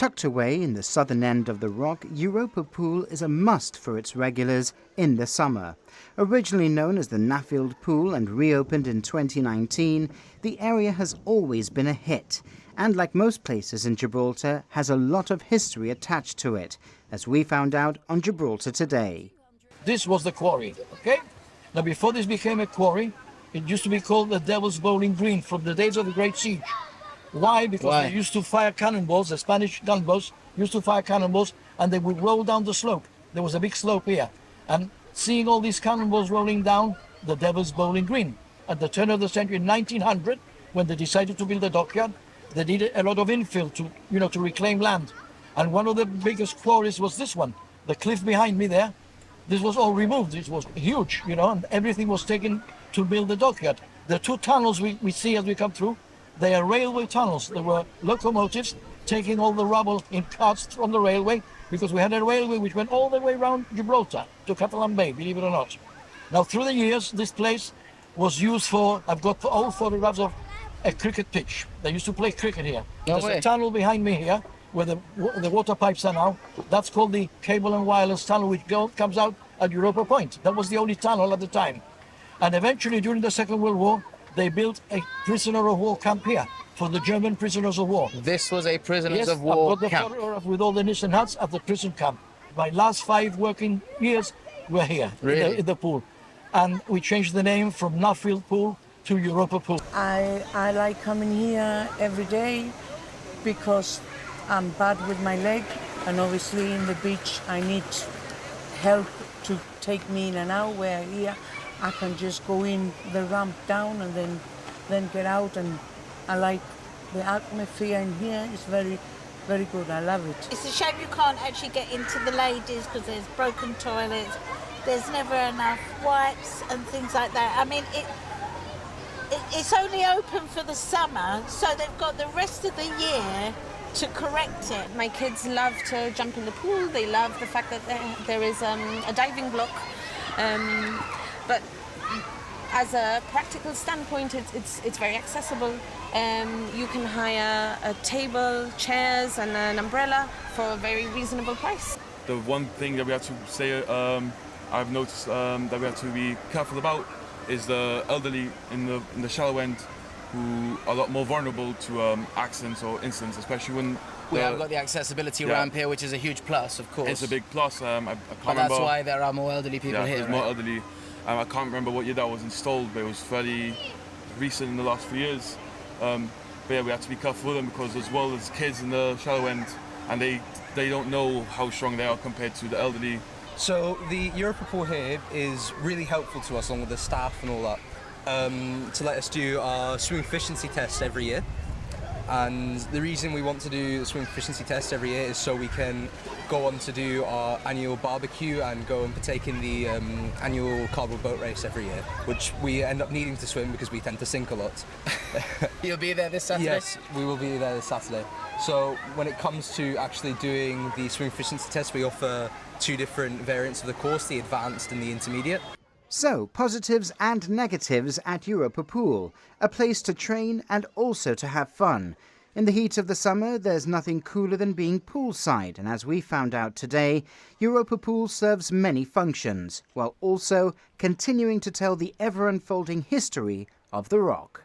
Tucked away in the southern end of the rock, Europa Pool is a must for its regulars in the summer. Originally known as the NAAFI Pool and reopened in 2019, the area has always been a hit, and like most places in Gibraltar, has a lot of history attached to it, as we found out on Gibraltar Today. This was the quarry, okay? Now before this became a quarry, it used to be called the Devil's Bowling Green from the days of the Great Siege. Why? Because they used to fire cannonballs, the Spanish gunboats used to fire cannonballs, and they would roll down the slope. There was a big slope here. And seeing all these cannonballs rolling down the Devil's Bowling Green, at the turn of the century in 1900, when they decided to build a dockyard, they needed a lot of infill to reclaim land. And one of the biggest quarries was this one, the cliff behind me there. This was all removed. It was huge, and everything was taken to build the dockyard. The two tunnels we see as we come through, they are railway tunnels. There were locomotives taking all the rubble in carts from the railway, because we had a railway which went all the way around Gibraltar to Catalan Bay, believe it or not. Now, through the years, this place was used for, I've got old photographs of a cricket pitch. They used to play cricket here. There's a tunnel behind me here, where the water pipes are now. That's called the Cable and Wireless Tunnel, which comes out at Europa Point. That was the only tunnel at the time. And eventually, during the Second World War, they built a prisoner of war camp here for the German prisoners of war. This was a prisoners of war camp? Yes, I've got the photograph with all the Nissen huts at the prison camp. My last 5 working years were here, really? in the pool. And we changed the name from NAAFI Pool to Europa Pool. I like coming here every day because I'm bad with my leg, and obviously in the beach I need help to take me in and out, where here I can just go in the ramp down and then get out, and I like the atmosphere in here. It's very, very good. I love it. It's a shame you can't actually get into the ladies because there's broken toilets, there's never enough wipes and things like that. I mean, it's only open for the summer, so they've got the rest of the year to correct it. My kids love to jump in the pool. They love the fact that there is a diving block. But as a practical standpoint, it's very accessible. You can hire a table, chairs, and an umbrella for a very reasonable price. The one thing that we have to say, I've noticed that we have to be careful about, is the elderly in the shallow end, who are a lot more vulnerable to accidents or incidents, especially when we have got the accessibility ramp here, which is a huge plus, of course. It's a big plus. I can't but that's why there are more elderly people here. There's more elderly. I can't remember what year that was installed, but it was fairly recent in the last few years. But yeah, we have to be careful with them, because as well as kids in the shallow end, and they don't know how strong they are compared to the elderly. So the Europa Pool here is really helpful to us, along with the staff and all that, to let us do our swim efficiency tests every year. And the reason we want to do the swim efficiency test every year is so we can go on to do our annual barbecue and go and partake in the annual cardboard boat race every year, which we end up needing to swim because we tend to sink a lot. You'll be there this Saturday? Yes, we will be there this Saturday. So when it comes to actually doing the swim efficiency test, we offer 2 different variants of the course, the advanced and the intermediate. So, positives and negatives at Europa Pool, a place to train and also to have fun. In the heat of the summer, there's nothing cooler than being poolside, and as we found out today, Europa Pool serves many functions, while also continuing to tell the ever-unfolding history of the rock.